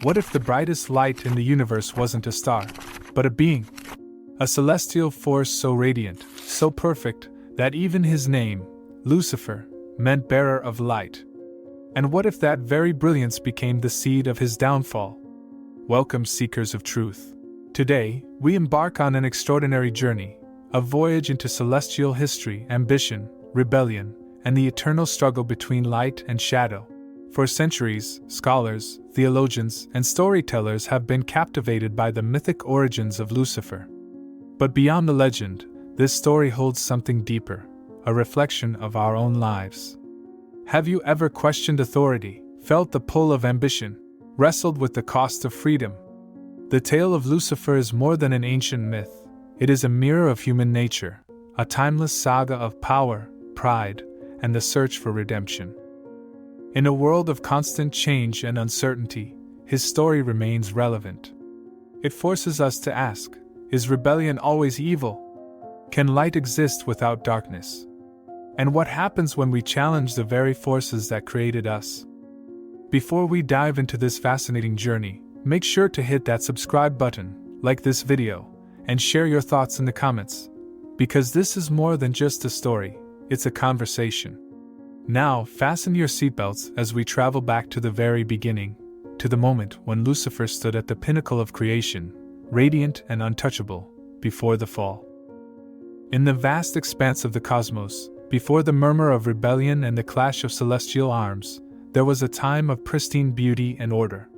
What if the brightest light in the universe wasn't a star, but a being? A celestial force so radiant, so perfect, that even his name, Lucifer, meant bearer of light. And what if that very brilliance became the seed of his downfall? Welcome, seekers of truth. Today, we embark on an extraordinary journey, a voyage into celestial history, ambition, rebellion, and the eternal struggle between light and shadow. For centuries, scholars, theologians, and storytellers have been captivated by the mythic origins of Lucifer. But beyond the legend, this story holds something deeper, a reflection of our own lives. Have you ever questioned authority, felt the pull of ambition, wrestled with the cost of freedom? The tale of Lucifer is more than an ancient myth. It is a mirror of human nature, a timeless saga of power, pride, and the search for redemption. In a world of constant change and uncertainty, his story remains relevant. It forces us to ask, is rebellion always evil? Can light exist without darkness? And what happens when we challenge the very forces that created us? Before we dive into this fascinating journey, make sure to hit that subscribe button, like this video, and share your thoughts in the comments. Because this is more than just a story, it's a conversation. Now, fasten your seatbelts as we travel back to the very beginning, to the moment when Lucifer stood at the pinnacle of creation, radiant and untouchable, before the fall. In the vast expanse of the cosmos, before the murmur of rebellion and the clash of celestial arms, there was a time of pristine beauty and order.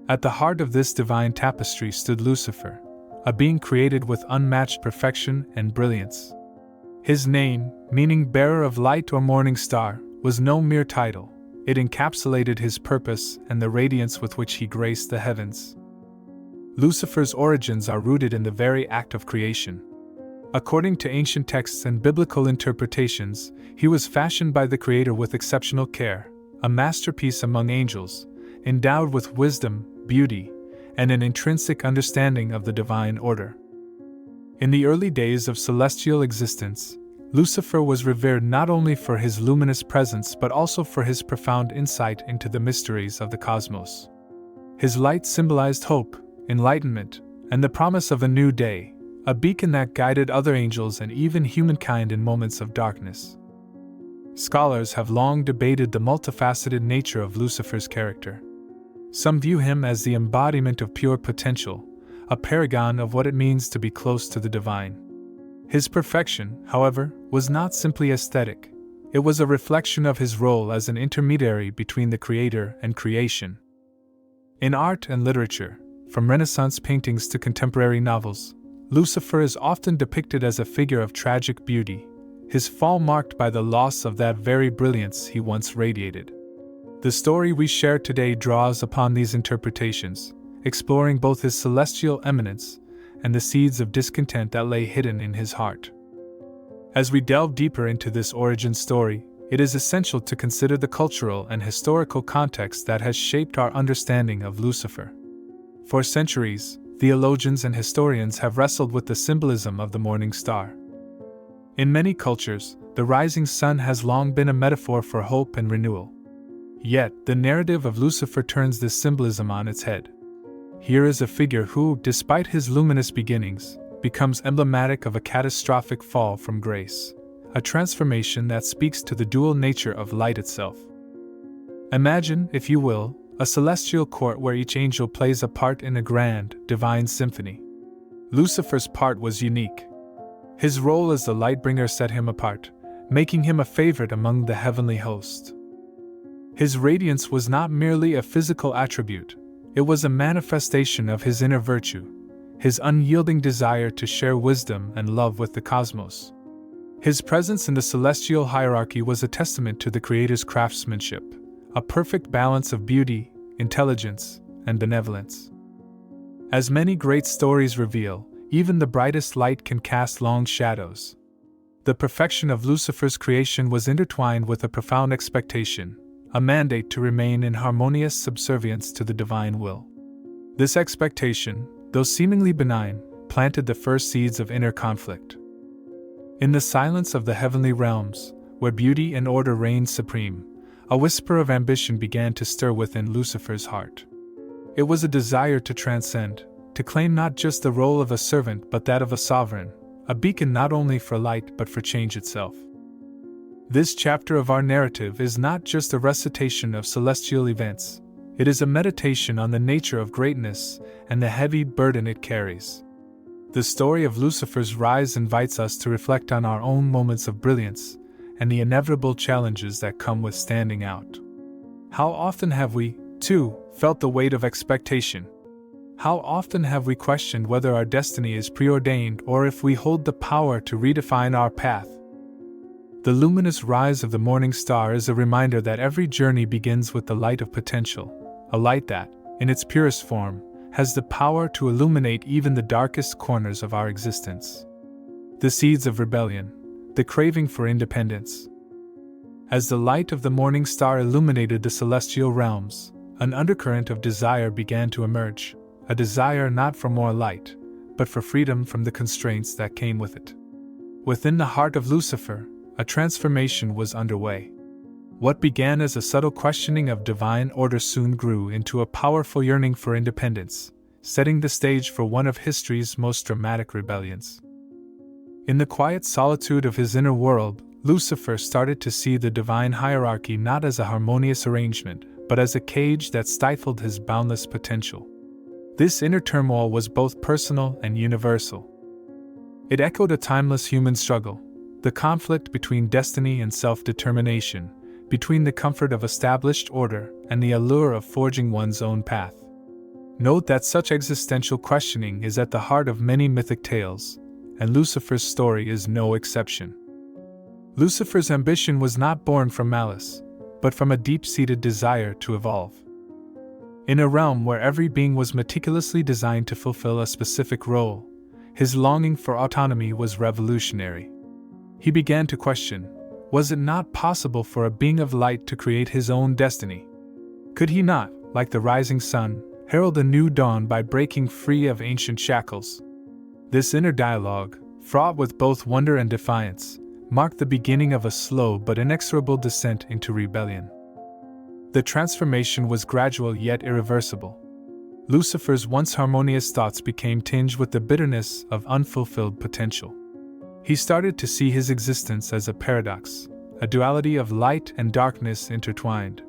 At the heart of this divine tapestry stood Lucifer, a being created with unmatched perfection and brilliance. His name, meaning bearer of light or morning star, was no mere title. It encapsulated his purpose and the radiance with which he graced the heavens. Lucifer's origins are rooted in the very act of creation. According to ancient texts and biblical interpretations, he was fashioned by the Creator with exceptional care, a masterpiece among angels, endowed with wisdom, beauty, and an intrinsic understanding of the divine order. In the early days of celestial existence, Lucifer was revered not only for his luminous presence but also for his profound insight into the mysteries of the cosmos. His light symbolized hope, enlightenment, and the promise of a new day, a beacon that guided other angels and even humankind in moments of darkness. Scholars have long debated the multifaceted nature of Lucifer's character. Some view him as the embodiment of pure potential, a paragon of what it means to be close to the divine. His perfection, however, was not simply aesthetic. It was a reflection of his role as an intermediary between the Creator and creation. In art and literature, from Renaissance paintings to contemporary novels, Lucifer is often depicted as a figure of tragic beauty, his fall marked by the loss of that very brilliance he once radiated. The story we share today draws upon these interpretations, exploring both his celestial eminence and the seeds of discontent that lay hidden in his heart. As we delve deeper into this origin story, it is essential to consider the cultural and historical context that has shaped our understanding of Lucifer. For centuries, theologians and historians have wrestled with the symbolism of the morning star. In many cultures, the rising sun has long been a metaphor for hope and renewal. Yet, the narrative of Lucifer turns this symbolism on its head. Here is a figure who, despite his luminous beginnings, becomes emblematic of a catastrophic fall from grace, a transformation that speaks to the dual nature of light itself. Imagine, if you will, a celestial court where each angel plays a part in a grand, divine symphony. Lucifer's part was unique. His role as the light-bringer set him apart, making him a favorite among the heavenly host. His radiance was not merely a physical attribute. It was a manifestation of his inner virtue, his unyielding desire to share wisdom and love with the cosmos. His presence in the celestial hierarchy was a testament to the Creator's craftsmanship, a perfect balance of beauty, intelligence, and benevolence. As many great stories reveal, even the brightest light can cast long shadows. The perfection of Lucifer's creation was intertwined with a profound expectation, a mandate to remain in harmonious subservience to the divine will. This expectation, though seemingly benign, planted the first seeds of inner conflict. In the silence of the heavenly realms, where beauty and order reigned supreme, a whisper of ambition began to stir within Lucifer's heart. It was a desire to transcend, to claim not just the role of a servant but that of a sovereign, a beacon not only for light but for change itself. This chapter of our narrative is not just a recitation of celestial events, it is a meditation on the nature of greatness and the heavy burden it carries. The story of Lucifer's rise invites us to reflect on our own moments of brilliance and the inevitable challenges that come with standing out. How often have we, too, felt the weight of expectation? How often have we questioned whether our destiny is preordained or if we hold the power to redefine our path? The luminous rise of the morning star is a reminder that every journey begins with the light of potential, a light that, in its purest form, has the power to illuminate even the darkest corners of our existence. The seeds of rebellion, the craving for independence. As the light of the morning star illuminated the celestial realms, an undercurrent of desire began to emerge, a desire not for more light, but for freedom from the constraints that came with it. Within the heart of Lucifer, a transformation was underway. What began as a subtle questioning of divine order soon grew into a powerful yearning for independence, setting the stage for one of history's most dramatic rebellions. In the quiet solitude of his inner world, Lucifer started to see the divine hierarchy not as a harmonious arrangement, but as a cage that stifled his boundless potential. This inner turmoil was both personal and universal. It echoed a timeless human struggle, the conflict between destiny and self-determination, between the comfort of established order and the allure of forging one's own path. Note that such existential questioning is at the heart of many mythic tales, and Lucifer's story is no exception. Lucifer's ambition was not born from malice, but from a deep-seated desire to evolve. In a realm where every being was meticulously designed to fulfill a specific role, his longing for autonomy was revolutionary. He began to question, was it not possible for a being of light to create his own destiny? Could he not, like the rising sun, herald a new dawn by breaking free of ancient shackles? This inner dialogue, fraught with both wonder and defiance, marked the beginning of a slow but inexorable descent into rebellion. The transformation was gradual yet irreversible. Lucifer's once harmonious thoughts became tinged with the bitterness of unfulfilled potential. He started to see his existence as a paradox, a duality of light and darkness intertwined.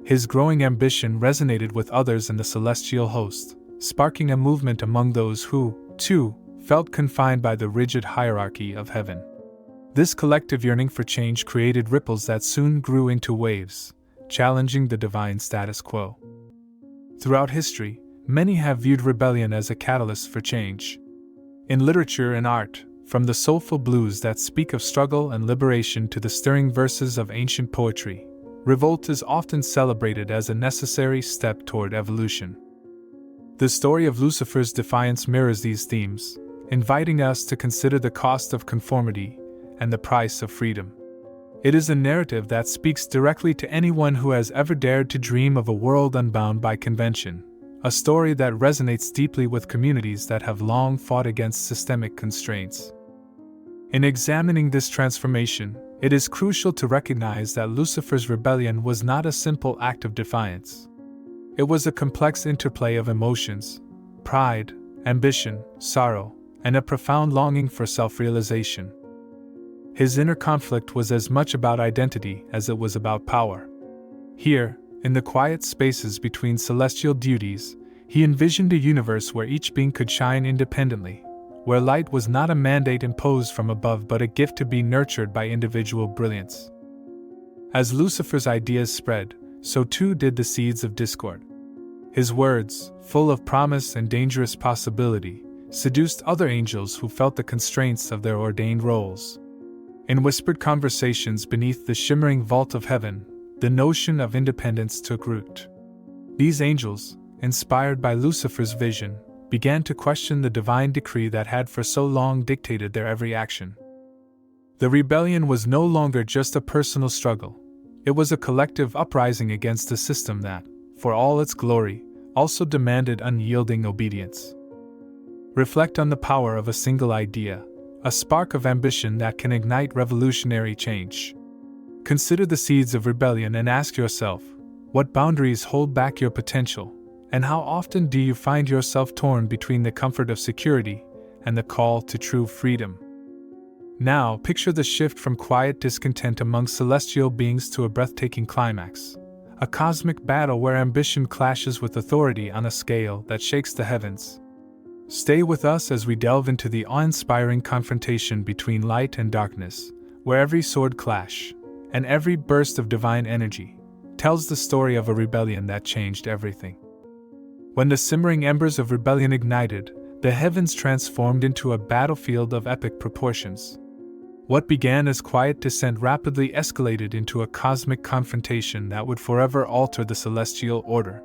His growing ambition resonated with others in the celestial host, sparking a movement among those who, too, felt confined by the rigid hierarchy of heaven. This collective yearning for change created ripples that soon grew into waves, challenging the divine status quo. Throughout history, many have viewed rebellion as a catalyst for change. In literature and art, from the soulful blues that speak of struggle and liberation to the stirring verses of ancient poetry, revolt is often celebrated as a necessary step toward evolution. The story of Lucifer's defiance mirrors these themes, inviting us to consider the cost of conformity and the price of freedom. It is a narrative that speaks directly to anyone who has ever dared to dream of a world unbound by convention, a story that resonates deeply with communities that have long fought against systemic constraints. In examining this transformation, it is crucial to recognize that Lucifer's rebellion was not a simple act of defiance. It was a complex interplay of emotions: pride, ambition, sorrow, and a profound longing for self-realization. His inner conflict was as much about identity as it was about power. Here, in the quiet spaces between celestial duties, he envisioned a universe where each being could shine independently, where light was not a mandate imposed from above but a gift to be nurtured by individual brilliance. As Lucifer's ideas spread, so too did the seeds of discord. His words, full of promise and dangerous possibility, seduced other angels who felt the constraints of their ordained roles. In whispered conversations beneath the shimmering vault of heaven, the notion of independence took root. These angels, inspired by Lucifer's vision, began to question the divine decree that had for so long dictated their every action. The rebellion was no longer just a personal struggle. It was a collective uprising against a system that, for all its glory, also demanded unyielding obedience. Reflect on the power of a single idea, a spark of ambition that can ignite revolutionary change. Consider the seeds of rebellion and ask yourself, what boundaries hold back your potential, And how often do you find yourself torn between the comfort of security and the call to true freedom? Now, picture the shift from quiet discontent among celestial beings to a breathtaking climax. A cosmic battle where ambition clashes with authority on a scale that shakes the heavens. Stay with us as we delve into the awe-inspiring confrontation between light and darkness, where every sword clash and every burst of divine energy tells the story of a rebellion that changed everything. When the simmering embers of rebellion ignited, the heavens transformed into a battlefield of epic proportions. What began as quiet dissent rapidly escalated into a cosmic confrontation that would forever alter the celestial order.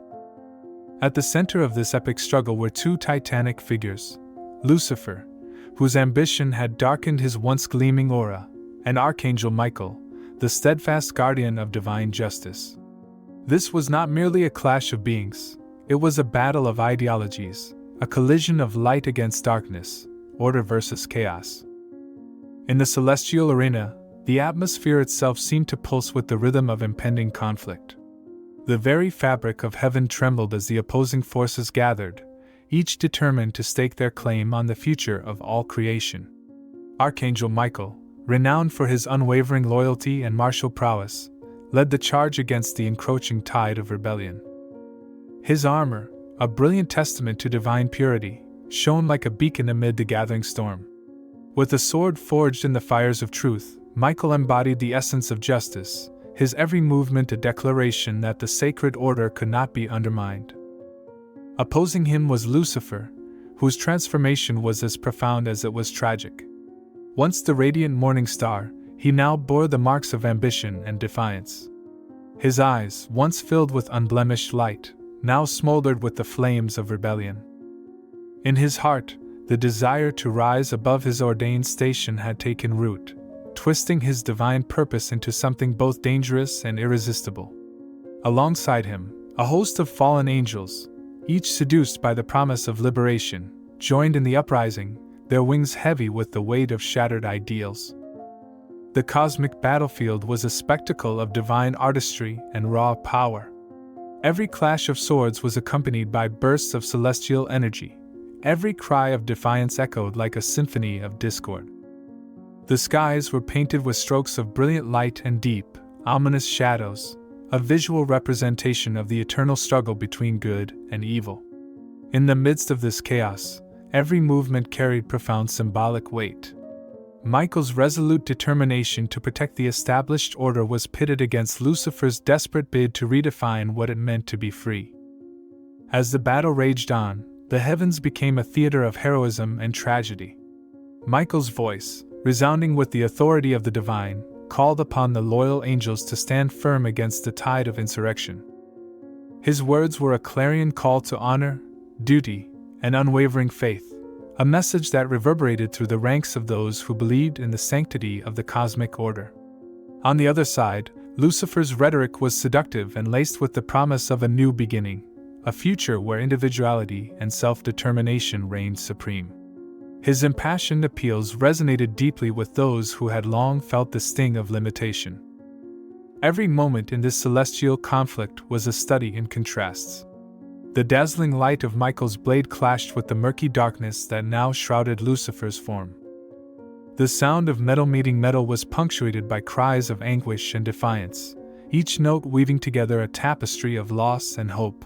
At the center of this epic struggle were two titanic figures: Lucifer, whose ambition had darkened his once gleaming aura, and Archangel Michael, the steadfast guardian of divine justice. This was not merely a clash of beings, it was a battle of ideologies, a collision of light against darkness, order versus chaos. In the celestial arena, the atmosphere itself seemed to pulse with the rhythm of impending conflict. The very fabric of heaven trembled as the opposing forces gathered, each determined to stake their claim on the future of all creation. Archangel Michael, renowned for his unwavering loyalty and martial prowess, led the charge against the encroaching tide of rebellion. His armor, a brilliant testament to divine purity, shone like a beacon amid the gathering storm. With a sword forged in the fires of truth, Michael embodied the essence of justice, his every movement a declaration that the sacred order could not be undermined. Opposing him was Lucifer, whose transformation was as profound as it was tragic. Once the radiant morning star, he now bore the marks of ambition and defiance. His eyes, once filled with unblemished light, now smoldered with the flames of rebellion. In his heart, the desire to rise above his ordained station had taken root, twisting his divine purpose into something both dangerous and irresistible. Alongside him, a host of fallen angels, each seduced by the promise of liberation, joined in the uprising, their wings heavy with the weight of shattered ideals. The cosmic battlefield was a spectacle of divine artistry and raw power. Every clash of swords was accompanied by bursts of celestial energy. Every cry of defiance echoed like a symphony of discord. The skies were painted with strokes of brilliant light and deep, ominous shadows, a visual representation of the eternal struggle between good and evil. In the midst of this chaos, every movement carried profound symbolic weight. Michael's resolute determination to protect the established order was pitted against Lucifer's desperate bid to redefine what it meant to be free. As the battle raged on, the heavens became a theater of heroism and tragedy. Michael's voice, resounding with the authority of the divine, called upon the loyal angels to stand firm against the tide of insurrection. His words were a clarion call to honor, duty, and unwavering faith, a message that reverberated through the ranks of those who believed in the sanctity of the cosmic order. On the other side, Lucifer's rhetoric was seductive and laced with the promise of a new beginning, a future where individuality and self-determination reigned supreme. His impassioned appeals resonated deeply with those who had long felt the sting of limitation. Every moment in this celestial conflict was a study in contrasts. The dazzling light of Michael's blade clashed with the murky darkness that now shrouded Lucifer's form. The sound of metal meeting metal was punctuated by cries of anguish and defiance, each note weaving together a tapestry of loss and hope.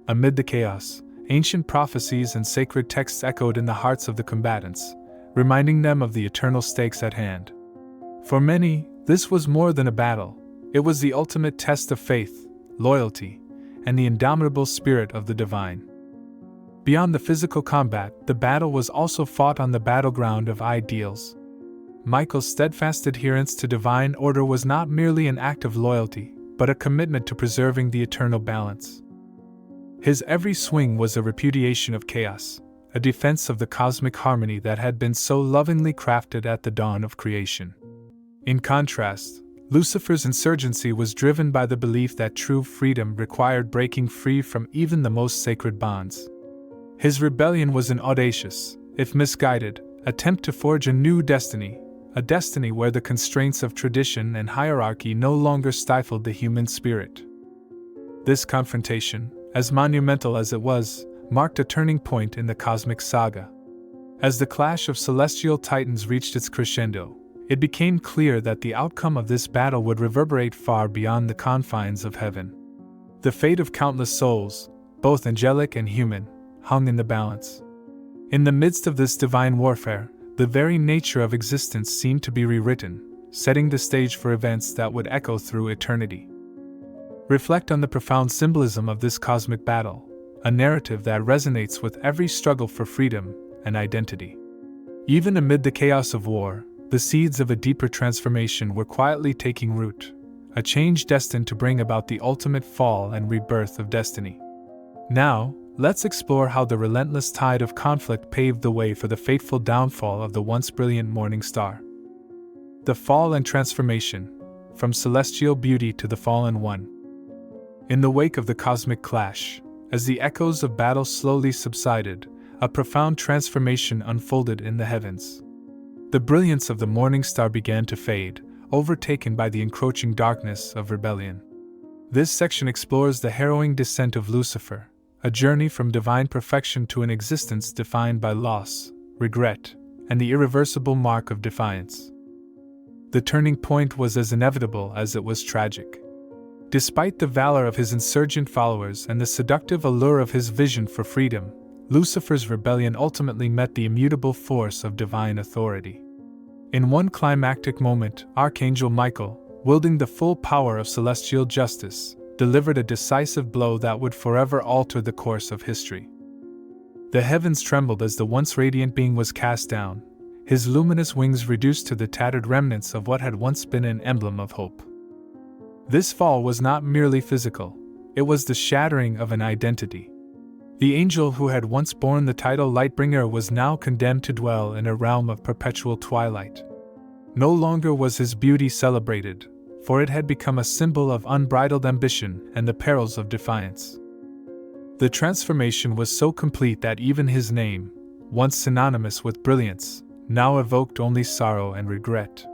Amid the chaos, ancient prophecies and sacred texts echoed in the hearts of the combatants, reminding them of the eternal stakes at hand. For many, this was more than a battle. It was the ultimate test of faith, loyalty, and the indomitable spirit of the divine. Beyond the physical combat, the battle was also fought on the battleground of ideals. Michael's steadfast adherence to divine order was not merely an act of loyalty, but a commitment to preserving the eternal balance. His every swing was a repudiation of chaos, a defense of the cosmic harmony that had been so lovingly crafted at the dawn of creation. In contrast, Lucifer's insurgency was driven by the belief that true freedom required breaking free from even the most sacred bonds. His rebellion was an audacious, if misguided, attempt to forge a new destiny, a destiny where the constraints of tradition and hierarchy no longer stifled the human spirit. This confrontation, as monumental as it was, marked a turning point in the cosmic saga. As the clash of celestial titans reached its crescendo, it became clear that the outcome of this battle would reverberate far beyond the confines of heaven. The fate of countless souls, both angelic and human, hung in the balance. In the midst of this divine warfare, the very nature of existence seemed to be rewritten, setting the stage for events that would echo through eternity. Reflect on the profound symbolism of this cosmic battle, a narrative that resonates with every struggle for freedom and identity. Even amid the chaos of war, the seeds of a deeper transformation were quietly taking root, a change destined to bring about the ultimate fall and rebirth of destiny. Now, let's explore how the relentless tide of conflict paved the way for the fateful downfall of the once brilliant morning star. The fall and transformation, from celestial beauty to the fallen one. In the wake of the cosmic clash, as the echoes of battle slowly subsided, a profound transformation unfolded in the heavens. The brilliance of the morning star began to fade, overtaken by the encroaching darkness of rebellion. This section explores the harrowing descent of Lucifer, a journey from divine perfection to an existence defined by loss, regret, and the irreversible mark of defiance. The turning point was as inevitable as it was tragic. Despite the valor of his insurgent followers and the seductive allure of his vision for freedom, Lucifer's rebellion ultimately met the immutable force of divine authority. In one climactic moment, Archangel Michael, wielding the full power of celestial justice, delivered a decisive blow that would forever alter the course of history. The heavens trembled as the once radiant being was cast down, his luminous wings reduced to the tattered remnants of what had once been an emblem of hope. This fall was not merely physical, it was the shattering of an identity. The angel who had once borne the title Lightbringer was now condemned to dwell in a realm of perpetual twilight. No longer was his beauty celebrated, for it had become a symbol of unbridled ambition and the perils of defiance. The transformation was so complete that even his name, once synonymous with brilliance, now evoked only sorrow and regret.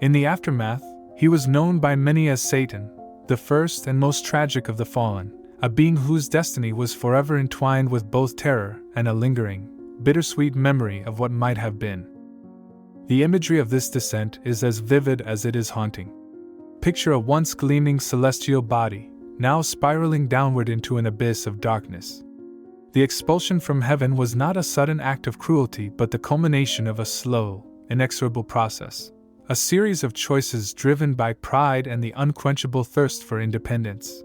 In the aftermath, he was known by many as Satan, the first and most tragic of the fallen, a being whose destiny was forever entwined with both terror and a lingering, bittersweet memory of what might have been. The imagery of this descent is as vivid as it is haunting. Picture a once gleaming celestial body, now spiraling downward into an abyss of darkness. The expulsion from heaven was not a sudden act of cruelty but the culmination of a slow, inexorable process, a series of choices driven by pride and the unquenchable thirst for independence.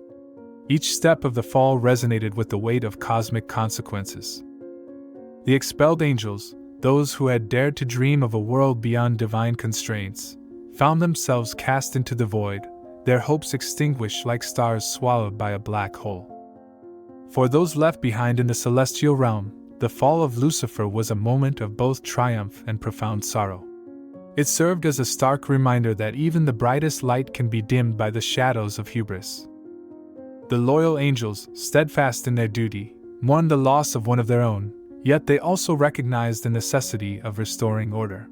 Each step of the fall resonated with the weight of cosmic consequences. The expelled angels, those who had dared to dream of a world beyond divine constraints, found themselves cast into the void, their hopes extinguished like stars swallowed by a black hole. For those left behind in the celestial realm, the fall of Lucifer was a moment of both triumph and profound sorrow. It served as a stark reminder that even the brightest light can be dimmed by the shadows of hubris. The loyal angels, steadfast in their duty, mourned the loss of one of their own, yet they also recognized the necessity of restoring order.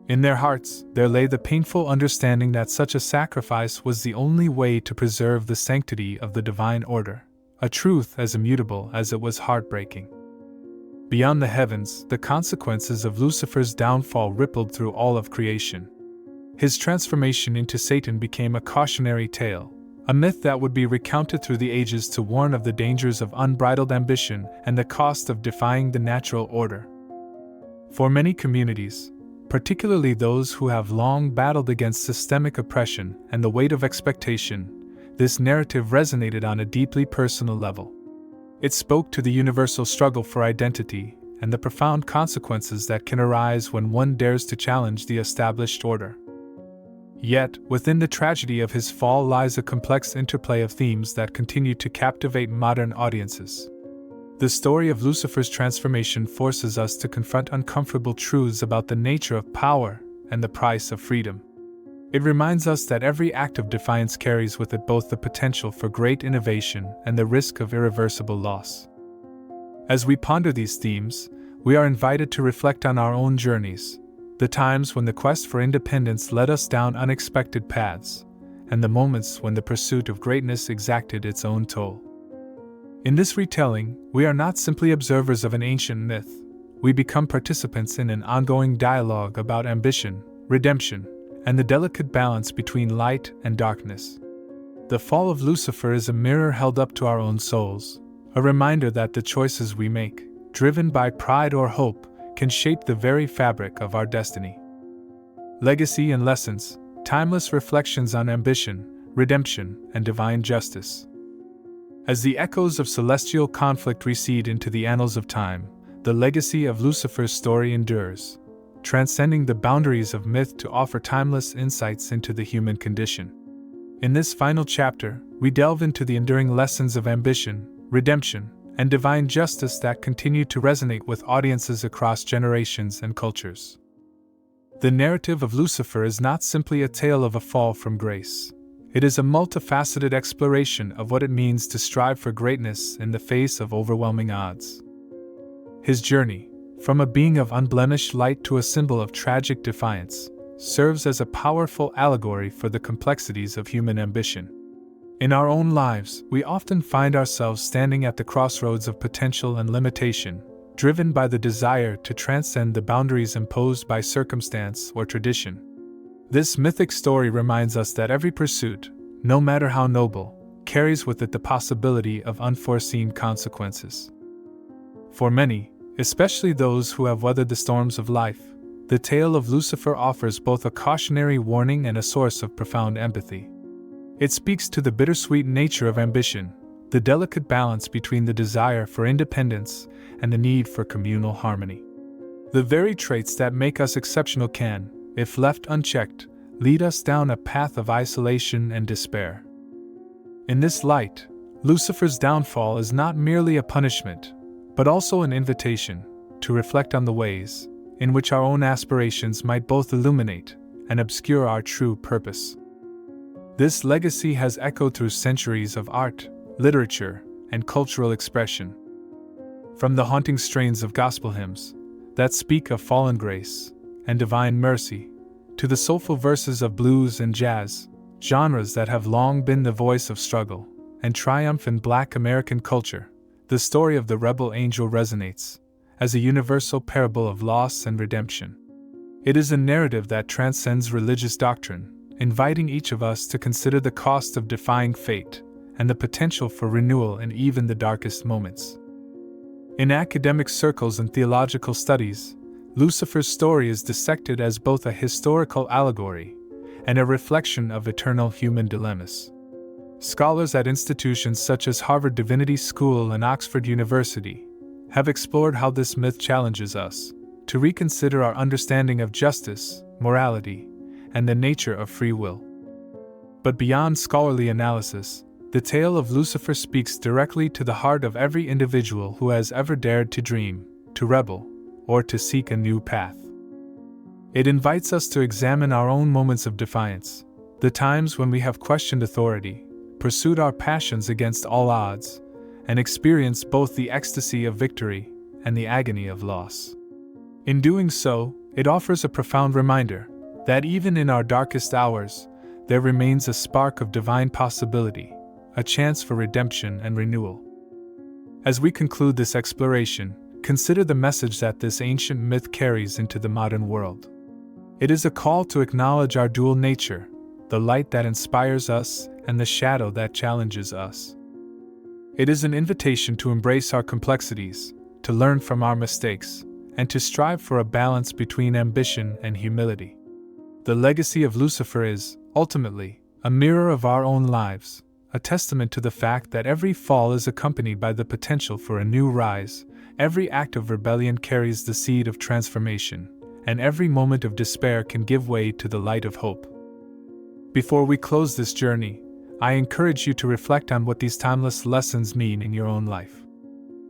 In their hearts, there lay the painful understanding that such a sacrifice was the only way to preserve the sanctity of the divine order, a truth as immutable as it was heartbreaking. Beyond the heavens, the consequences of Lucifer's downfall rippled through all of creation. His transformation into Satan became a cautionary tale, a myth that would be recounted through the ages to warn of the dangers of unbridled ambition and the cost of defying the natural order. For many communities, particularly those who have long battled against systemic oppression and the weight of expectation, this narrative resonated on a deeply personal level. It spoke to the universal struggle for identity and the profound consequences that can arise when one dares to challenge the established order. Yet, within the tragedy of his fall lies a complex interplay of themes that continue to captivate modern audiences. The story of Lucifer's transformation forces us to confront uncomfortable truths about the nature of power and the price of freedom. It reminds us that every act of defiance carries with it both the potential for great innovation and the risk of irreversible loss. As we ponder these themes, we are invited to reflect on our own journeys, the times when the quest for independence led us down unexpected paths, and the moments when the pursuit of greatness exacted its own toll. In this retelling, we are not simply observers of an ancient myth, we become participants in an ongoing dialogue about ambition, redemption, and the delicate balance between light and darkness. The fall of Lucifer is a mirror held up to our own souls, a reminder that the choices we make, driven by pride or hope, can shape the very fabric of our destiny. Legacy and lessons, timeless reflections on ambition, redemption, and divine justice. As the echoes of celestial conflict recede into the annals of time, the legacy of Lucifer's story endures, transcending the boundaries of myth to offer timeless insights into the human condition. In this final chapter, we delve into the enduring lessons of ambition, redemption, and divine justice that continue to resonate with audiences across generations and cultures. The narrative of Lucifer is not simply a tale of a fall from grace. It is a multifaceted exploration of what it means to strive for greatness in the face of overwhelming odds. His journey, from a being of unblemished light to a symbol of tragic defiance, serves as a powerful allegory for the complexities of human ambition. In our own lives, we often find ourselves standing at the crossroads of potential and limitation, driven by the desire to transcend the boundaries imposed by circumstance or tradition. This mythic story reminds us that every pursuit, no matter how noble, carries with it the possibility of unforeseen consequences. For many, especially those who have weathered the storms of life, the tale of Lucifer offers both a cautionary warning and a source of profound empathy. It speaks to the bittersweet nature of ambition, the delicate balance between the desire for independence and the need for communal harmony. The very traits that make us exceptional can, if left unchecked, lead us down a path of isolation and despair. In this light, Lucifer's downfall is not merely a punishment, but also an invitation to reflect on the ways in which our own aspirations might both illuminate and obscure our true purpose. This legacy has echoed through centuries of art, literature, and cultural expression. From the haunting strains of gospel hymns that speak of fallen grace and divine mercy, to the soulful verses of blues and jazz, genres that have long been the voice of struggle and triumph in Black American culture, the story of the rebel angel resonates as a universal parable of loss and redemption. It is a narrative that transcends religious doctrine, inviting each of us to consider the cost of defying fate and the potential for renewal in even the darkest moments. In academic circles and theological studies, Lucifer's story is dissected as both a historical allegory and a reflection of eternal human dilemmas. Scholars at institutions such as Harvard Divinity School and Oxford University have explored how this myth challenges us to reconsider our understanding of justice, morality, and the nature of free will. But beyond scholarly analysis, the tale of Lucifer speaks directly to the heart of every individual who has ever dared to dream, to rebel, or to seek a new path. It invites us to examine our own moments of defiance, the times when we have questioned authority, pursued our passions against all odds, and experienced both the ecstasy of victory and the agony of loss. In doing so, it offers a profound reminder that even in our darkest hours, there remains a spark of divine possibility, a chance for redemption and renewal. As we conclude this exploration, consider the message that this ancient myth carries into the modern world. It is a call to acknowledge our dual nature, the light that inspires us and the shadow that challenges us. It is an invitation to embrace our complexities, to learn from our mistakes, and to strive for a balance between ambition and humility. The legacy of Lucifer is, ultimately, a mirror of our own lives, a testament to the fact that every fall is accompanied by the potential for a new rise, every act of rebellion carries the seed of transformation, and every moment of despair can give way to the light of hope. Before we close this journey, I encourage you to reflect on what these timeless lessons mean in your own life.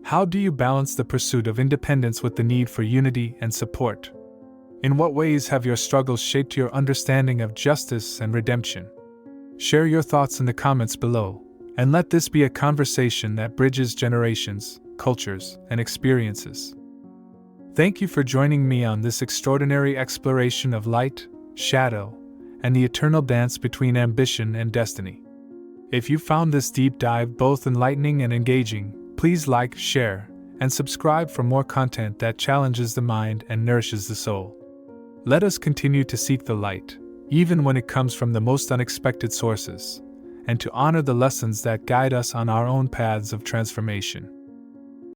How do you balance the pursuit of independence with the need for unity and support? In what ways have your struggles shaped your understanding of justice and redemption? Share your thoughts in the comments below, and let this be a conversation that bridges generations, cultures, and experiences. Thank you for joining me on this extraordinary exploration of light, shadow, and the eternal dance between ambition and destiny. If you found this deep dive both enlightening and engaging, Please like, share, and subscribe for more content that challenges the mind and nourishes the soul. Let us continue to seek the light, even when it comes from the most unexpected sources, and to honor the lessons that guide us on our own paths of transformation.